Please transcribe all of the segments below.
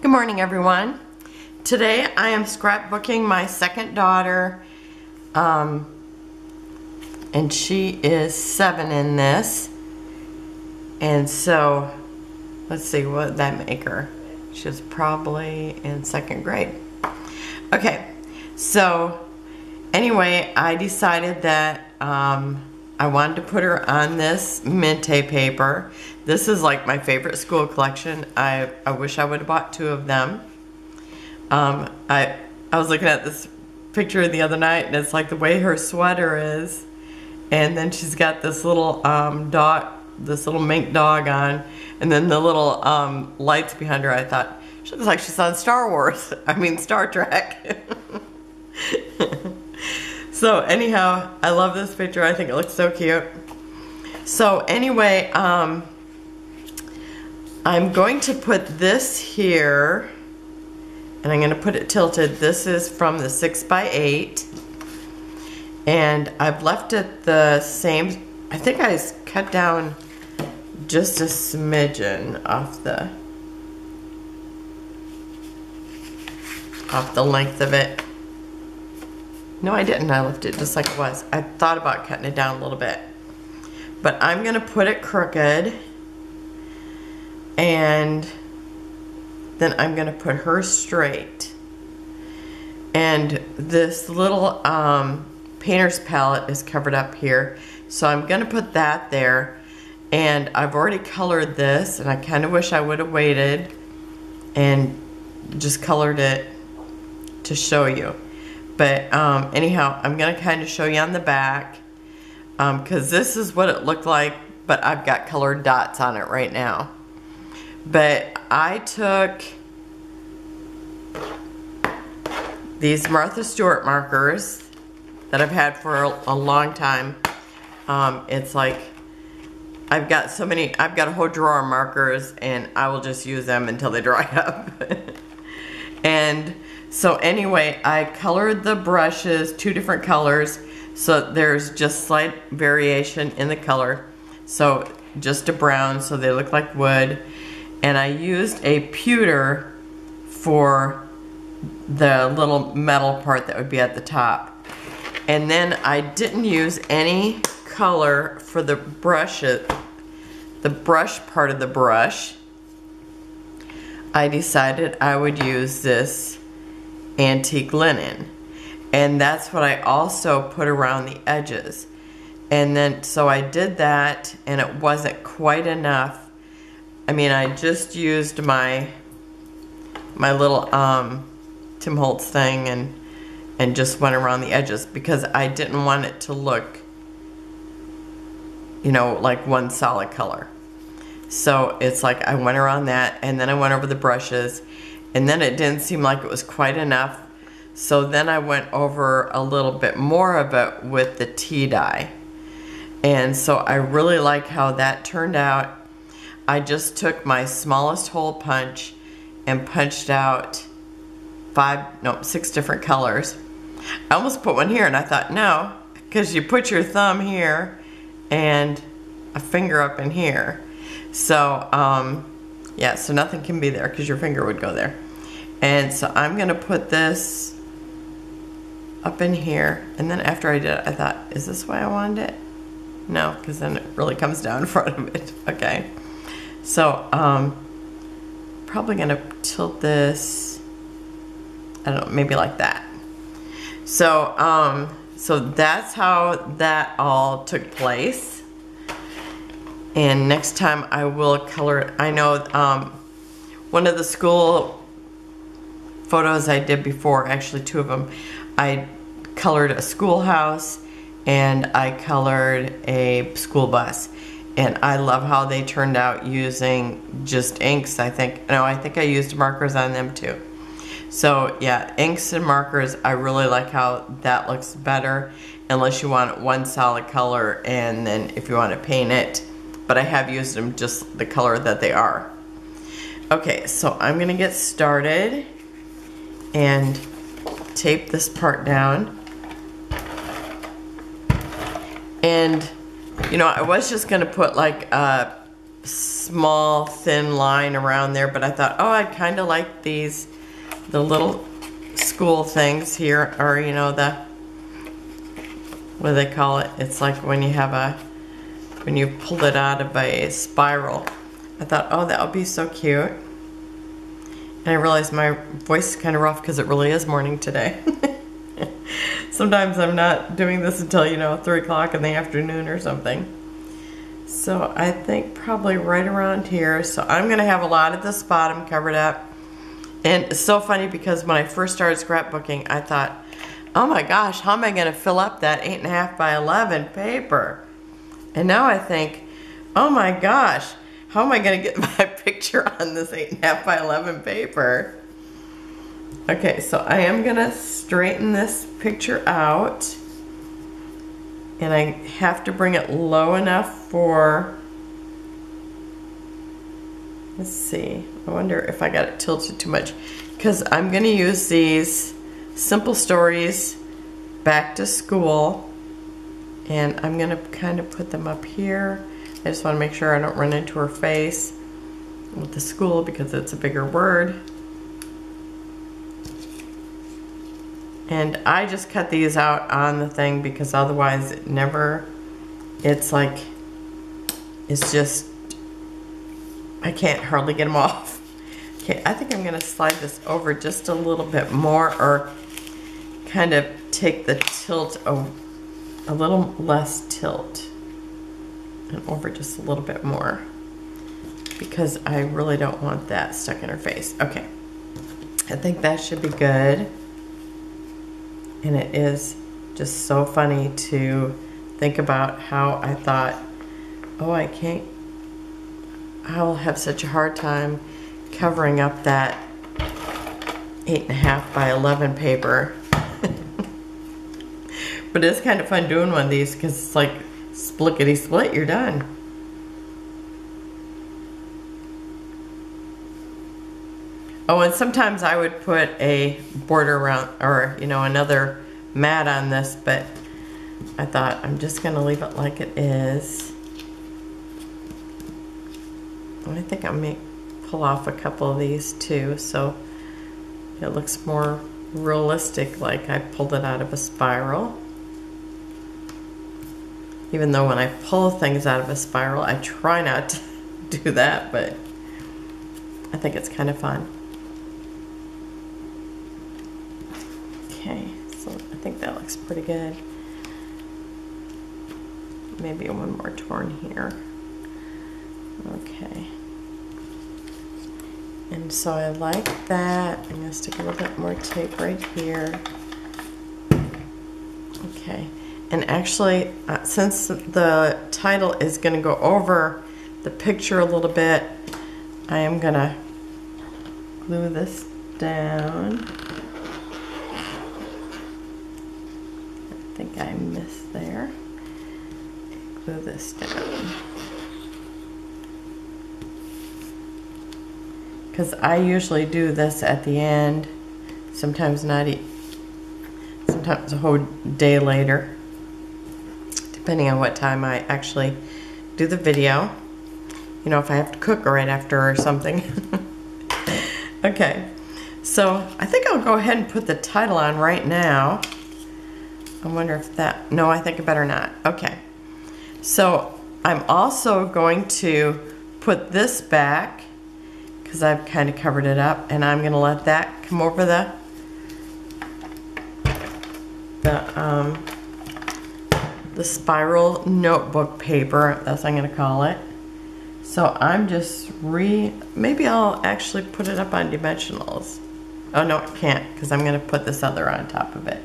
Good morning, everyone. Today I am scrapbooking my second daughter, and she is 7 in this. And so, let's see, what did that make her? She was probably in 2nd grade. Okay, so anyway, I decided that I wanted to put her on this Mintay paper. This is like my favorite school collection. I wish I would have bought 2 of them. I was looking at this picture the other night, and it's like the way her sweater is, and then she's got this little dog, this little mink dog on, and then the little lights behind her. I thought, she looks like she's on Star Wars. I mean Star Trek. So anyhow, I love this picture. I think it looks so cute. So anyway, I'm going to put this here, and I'm going to put it tilted. This is from the 6x8, and I've left it the same. I think I cut down just a smidgen off the length of it. No, I didn't. I left it just like it was. I thought about cutting it down a little bit, but I'm going to put it crooked, and then I'm going to put her straight. And this little painter's palette is covered up here, so I'm going to put that there. And I've already colored this, and I kind of wish I would have waited and just colored it to show you. But anyhow, I'm going to kind of show you on the back, because this is what it looked like, but I've got colored dots on it right now. But I took these Martha Stewart markers that I've had for a long time. It's like, I've got so many, I've got a whole drawer of markers, and I will just use them until they dry up. And so anyway, I colored the brushes 2 different colors, so there's just slight variation in the color. So just a brown, so they look like wood. And I used a pewter for the little metal part that would be at the top. And then I didn't use any color for the brushes, the brush part of the brush. I decided I would use this antique linen, and that's what I also put around the edges. And then so I did that, and it wasn't quite enough. I mean, I just used my little Tim Holtz thing and just went around the edges, because I didn't want it to look, you know, like one solid color. So it's like I went around that, and then I went over the brushes, and then it didn't seem like it was quite enough. So then I went over a little bit more of it with the tea dye. And so I really like how that turned out. I just took my smallest hole punch and punched out 6 different colors. I almost put one here, and I thought, no, because you put your thumb here and a finger up in here. So, yeah, so nothing can be there because your finger would go there. And so I'm going to put this up in here. And then after I did it, I thought, is this the way I wanted it? No, because then it really comes down in front of it. Okay. So, probably going to tilt this, I don't know, maybe like that. So, so that's how that all took place. And next time I will color it. I know one of the school photos I did before, actually 2 of them, I colored a schoolhouse and I colored a school bus. And I love how they turned out using just inks, I think. No, I think I used markers on them too. So yeah, inks and markers, I really like how that looks better, unless you want one solid color, and then if you want to paint it. But I have used them just the color that they are. Okay, so I'm going to get started and tape this part down. And, you know, I was just going to put like a small thin line around there, but I thought, oh, I'd kind of like these, the little school things here, or you know, the, what do they call it? It's like when you have a, when you pull it out of a spiral. I thought, oh, that would be so cute. And I realized my voice is kind of rough because it really is morning today. Sometimes I'm not doing this until, you know, 3 o'clock in the afternoon or something. So I think probably right around here. So I'm gonna have a lot of this bottom covered up. And it's so funny because when I first started scrapbooking, I thought, oh my gosh, how am I gonna fill up that 8.5 by 11 paper? And now I think, oh my gosh, how am I gonna get my picture on this 8.5 by 11 paper? Okay, so I am gonna straighten this picture out, and I have to bring it low enough for, let's see, I wonder if I got it tilted too much, because I'm gonna use these Simple Stories Back to School, and I'm gonna kind of put them up here. I just want to make sure I don't run into her face with the school because it's a bigger word. And I just cut these out on the thing because otherwise it never, it's like, it's just, I can't hardly get them off. Okay, I think I'm gonna slide this over just a little bit more, or kind of take the tilt a little less tilt and over just a little bit more, because I really don't want that stuck in her face. Okay, I think that should be good. And it is just so funny to think about how I thought, oh, I'll have such a hard time covering up that 8.5 by 11 paper. But it's kind of fun doing one of these because it's like splickety split, you're done. Oh, and sometimes I would put a border around, or you know, another mat on this, but I thought I'm just gonna leave it like it is. And I think I may pull off a couple of these too, so it looks more realistic, like I pulled it out of a spiral. Even though when I pull things out of a spiral, I try not to do that, but I think it's kind of fun. Okay, so I think that looks pretty good. Maybe one more torn here. Okay. And so I like that. I'm going to stick a little bit more tape right here. Okay. And actually, since the title is going to go over the picture a little bit, I am going to glue this down. I think I missed there. Glue this down. Because I usually do this at the end, sometimes not, sometimes a whole day later, depending on what time I actually do the video. You know, if I have to cook right after or something. Okay, so I think I'll go ahead and put the title on right now. I wonder if that, no, I think I better not. Okay, so I'm also going to put this back because I've kind of covered it up, and I'm going to let that come over the spiral notebook paper. That's what I'm going to call it. So I'm just maybe I'll actually put it up on dimensionals. Oh no, I can't, because I'm going to put this other on top of it.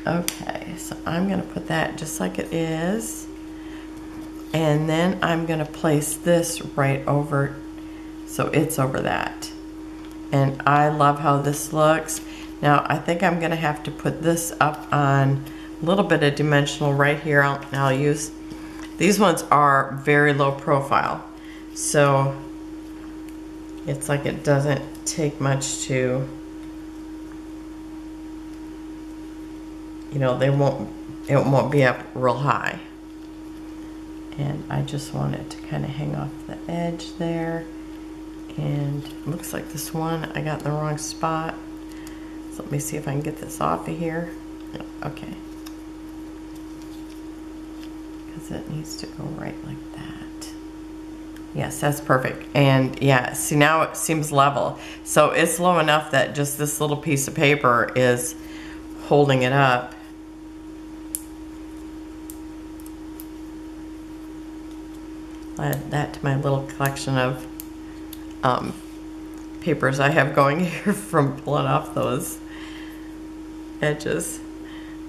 Okay, so I'm going to put that just like it is, and then I'm going to place this right over, so it's over that. And I love how this looks. Now I think I'm going to have to put this up on a little bit of dimensional right here. I'll use, these ones are very low profile, so it's like it doesn't take much to, you know, it won't be up real high. And I just want it to kind of hang off the edge there. And it looks like this one I got in the wrong spot. So let me see if I can get this off of here. Okay. Because it needs to go right like that. Yes, that's perfect. And yeah, see, now it seems level. So it's low enough that just this little piece of paper is holding it up. Add that to my little collection of papers I have going here from pulling off those edges.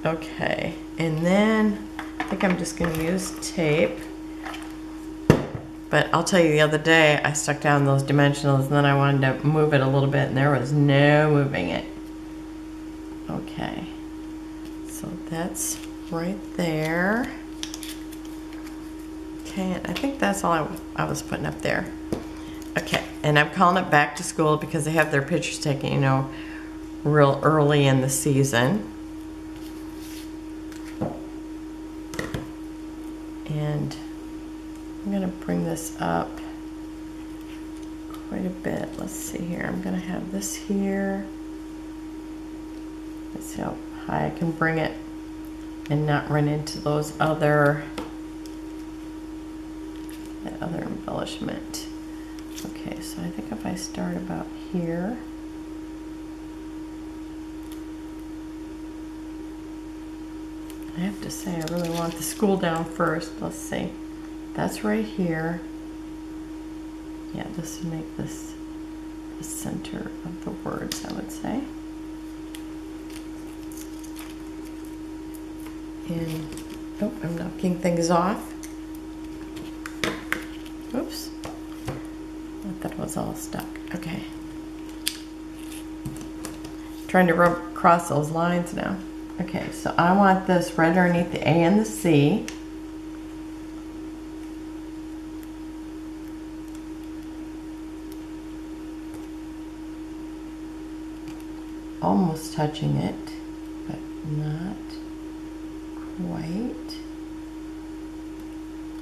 Okay, and then I think I'm just going to use tape. But I'll tell you, the other day I stuck down those dimensionals and then I wanted to move it a little bit and there was no moving it. Okay, so that's right there. Okay, and I think that's all I was putting up there. Okay, and I'm calling it back to school because they have their pictures taken, you know, real early in the season. And I'm gonna bring this up quite a bit. Let's see here. I'm gonna have this here. Let's see how high I can bring it and not run into those other, that other embellishment. Okay, so I think if I start about here. I have to say, I really want the school down first. Let's see. That's right here. Yeah, this would make this the center of the words, I would say. And, oh, I'm knocking things off. Oops. I thought it was all stuck. Okay. Trying to rub across those lines now. Okay, so I want this right underneath the A and the C. Almost touching it, but not quite.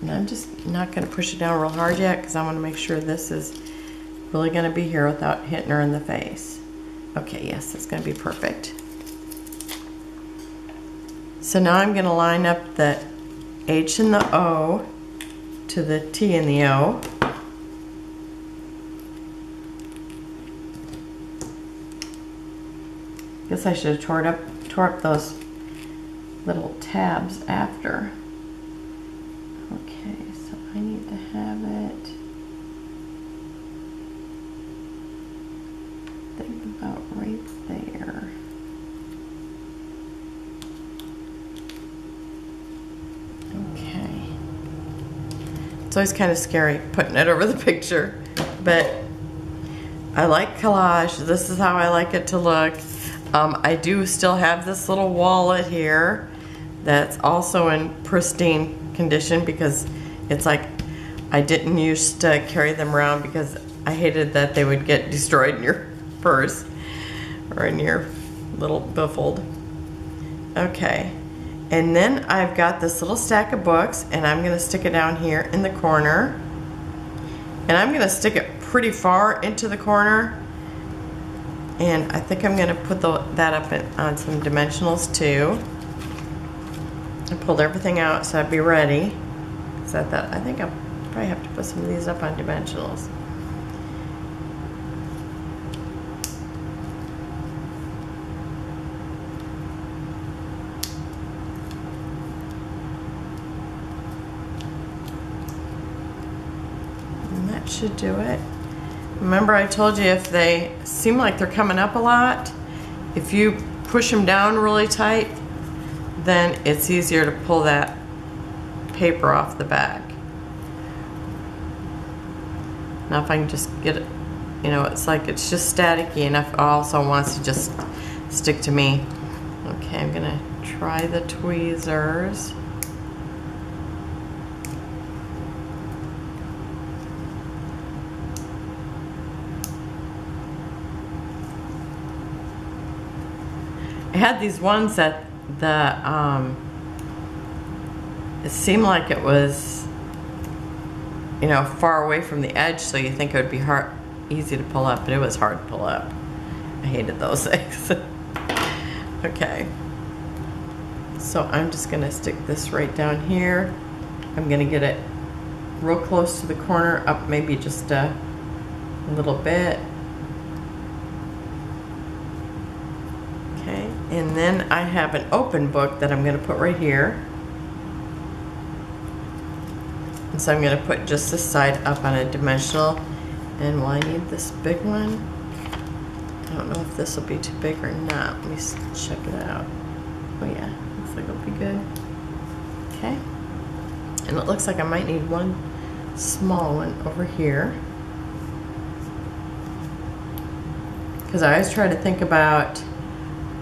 And I'm just not going to push it down real hard yet because I want to make sure this is really going to be here without hitting her in the face. Okay, yes, it's going to be perfect. So now I'm going to line up the H and the O to the T and the O. Guess I should have tore up those little tabs after. Okay, so I need to have it, I think about right there. Okay. It's always kind of scary putting it over the picture, but I like collage. This is how I like it to look. I do still have this little wallet here that's also in pristine condition because it's like I didn't used to carry them around because I hated that they would get destroyed in your purse or in your little biffold. Okay, and then I've got this little stack of books and I'm gonna stick it down here in the corner, and I'm gonna stick it pretty far into the corner. And I think I'm going to put that up on some dimensionals too. I pulled everything out so I'd be ready. So I think I'll probably have to put some of these up on dimensionals. And that should do it. Remember I told you if they seem like they're coming up a lot, if you push them down really tight, then it's easier to pull that paper off the back. Now if I can just get it, you know, it's like it's just staticky enough. It also wants to just stick to me. Okay, I'm gonna try the tweezers. I had these ones that it seemed like it was you know, far away from the edge, so you think it would be easy to pull up, but it was hard to pull up. I hated those things. Okay. So I'm just gonna stick this right down here. I'm gonna get it real close to the corner, up maybe just a little bit. Okay, and then I have an open book that I'm gonna put right here. And so I'm gonna put just this side up on a dimensional. And will I need this big one? I don't know if this will be too big or not. Let me check it out. Oh yeah, looks like it'll be good. Okay. And it looks like I might need one small one over here. Because I always try to think about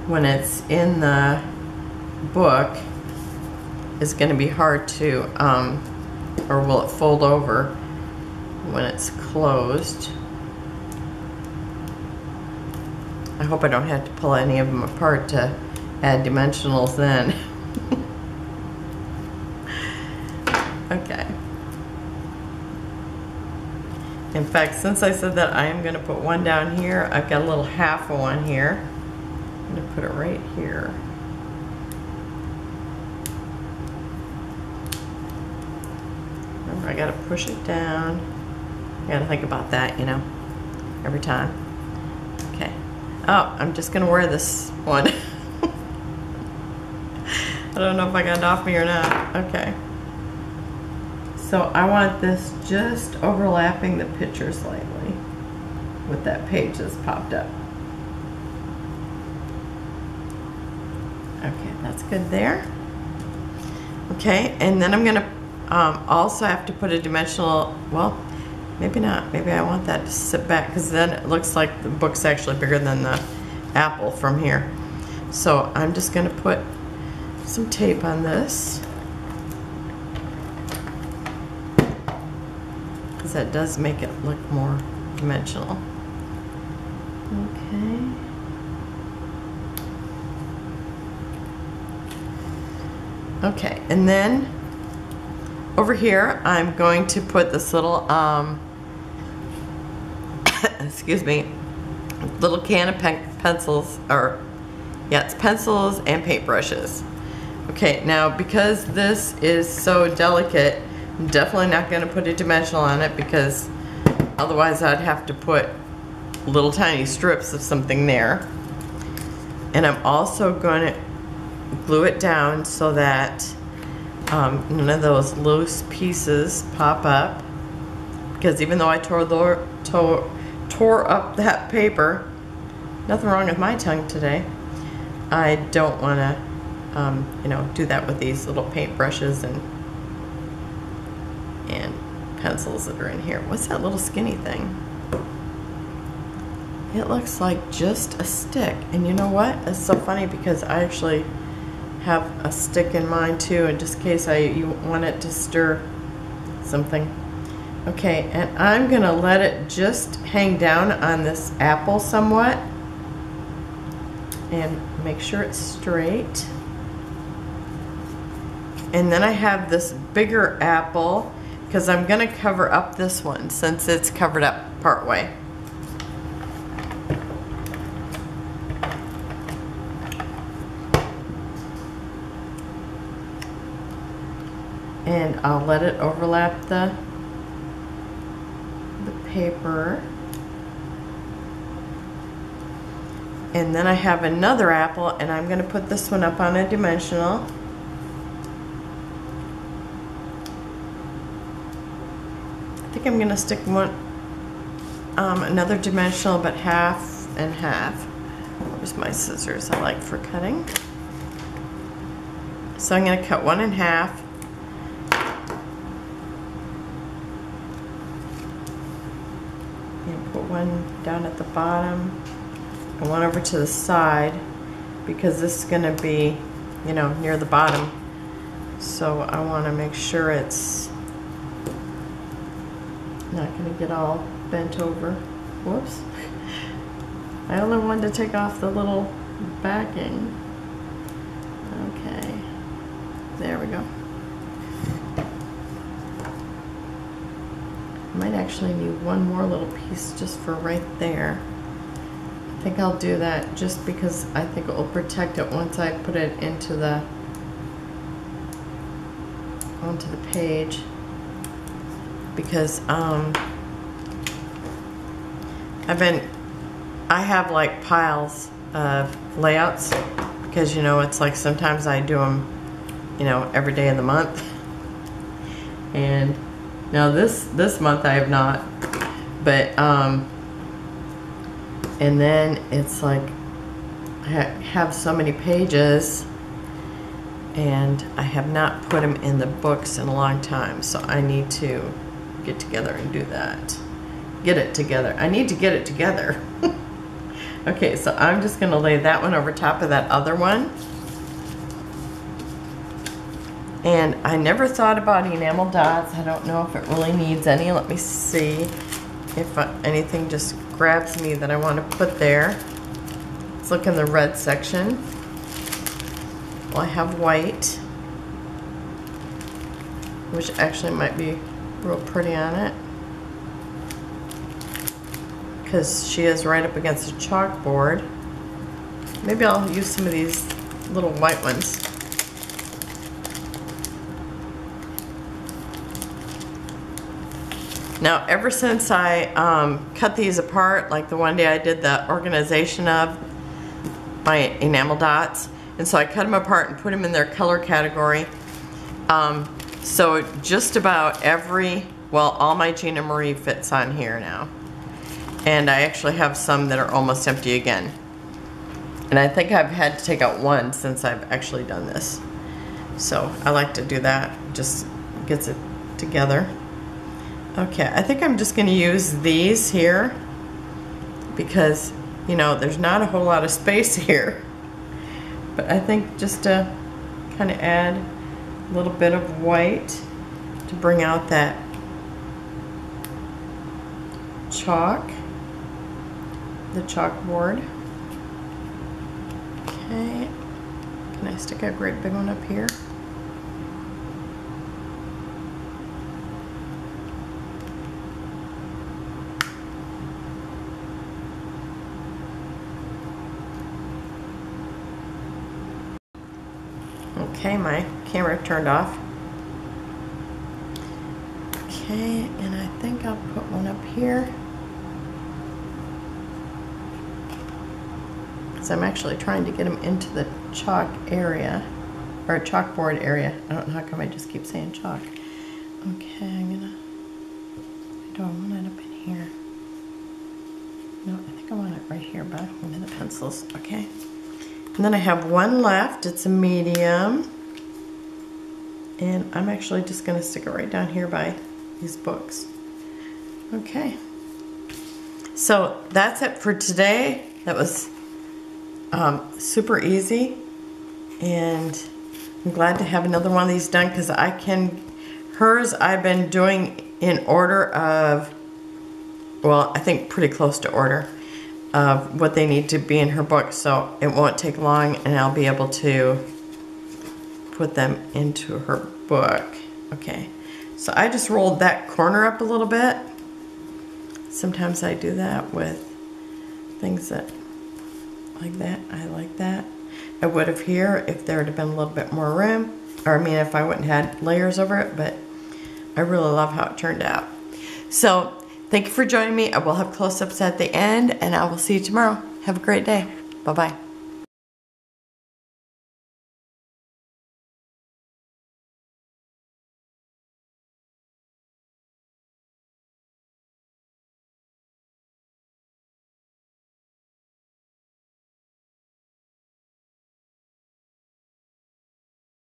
when it's in the book, it's going to be hard to, or will it fold over when it's closed. I hope I don't have to pull any of them apart to add dimensionals then. Okay. In fact, since I said that I am going to put one down here, I've got a little half of one here. I'm going to put it right here. Remember, I got to push it down. I got to think about that, you know, every time. Okay. Oh, I'm just going to wear this one. I don't know if I got it off me or not. Okay. So I want this just overlapping the picture slightly with that page that's popped up. Okay, that's good there. Okay, and then I'm gonna also have to put a dimensional, well, maybe not. Maybe I want that to sit back because then it looks like the book's actually bigger than the apple from here. So I'm just gonna put some tape on this. That does make it look more dimensional. Okay. Okay, and then over here I'm going to put this little excuse me, little can of pencils, or yeah, it's pencils and paintbrushes. Okay, now because this is so delicate, I'm definitely not going to put a dimensional on it because otherwise I'd have to put little tiny strips of something there. And I'm also going to glue it down so that none of those loose pieces pop up. Because even though I tore up that paper, nothing wrong with my tongue today, I don't want to you know, do that with these little paint brushes and pencils that are in here. What's that little skinny thing? It looks like just a stick. And you know what? It's so funny because I actually have a stick in mine too, in just in case you want it to stir something. Okay, and I'm gonna let it just hang down on this apple somewhat and make sure it's straight. And then I have this bigger apple because I'm going to cover up this one since it's covered up part way. And I'll let it overlap the paper. And then I have another apple and I'm going to put this one up on a dimensional. I think I'm going to stick one, another dimensional, but half and half. Where's my scissors I like for cutting? So I'm going to cut one in half. And put one down at the bottom and one over to the side because this is going to be, you know, near the bottom. So I want to make sure it's not going to get all bent over. Whoops. I only wanted to take off the little backing. Okay. There we go. might actually need one more little piece just for right there. I think I'll do that just because I think it will protect it once I put it into onto the page, because I have like piles of layouts, because you know it's like sometimes I do them, you know, every day of the month, and now this month I have not, but and then it's like I have so many pages and I have not put them in the books in a long time, so I need to get together and do that. Get it together. I need to get it together. Okay, so I'm just going to lay that one over top of that other one. And I never thought about enamel dots. I don't know if it really needs any. Let me see if anything just grabs me that I want to put there. Let's look in the red section. Well, I have white, which actually might be real pretty on it, because she is right up against the chalkboard. Maybe I'll use some of these little white ones. Now, ever since I cut these apart, like the one day I did the organization of my enamel dots, and so I cut them apart and put them in their color category. So just about all my Gina Marie fits on here now. And I actually have some that are almost empty again. And I think I've had to take out one since I've actually done this. So I like to do that, just gets it together. Okay, I think I'm just going to use these here because, you know, there's not a whole lot of space here. But I think just to kind of add a little bit of white to bring out that chalk, the chalkboard. Okay, can I stick a great big one up here? Okay, my camera turned off. Okay, and I think I'll put one up here. Because I'm actually trying to get them into the chalk area, or chalkboard area. I don't know how come I just keep saying chalk. Okay, do I want it up in here? No, I think I want it right here by one of the pencils. Okay. And then I have one left. It's a medium. And I'm actually just going to stick it right down here by these books. Okay. So that's it for today. That was super easy. And I'm glad to have another one of these done because hers I've been doing in order of, well, I think pretty close to order of what they need to be in her book, so it won't take long and I'll be able to put them into her book. Okay, so I just rolled that corner up a little bit. Sometimes I do that with things that like that. I like that. I would have here if there would have been a little bit more room, or I mean if I wouldn't have had layers over it, but I really love how it turned out. So thank you for joining me. I will have close-ups at the end, and I will see you tomorrow. Have a great day. Bye-bye.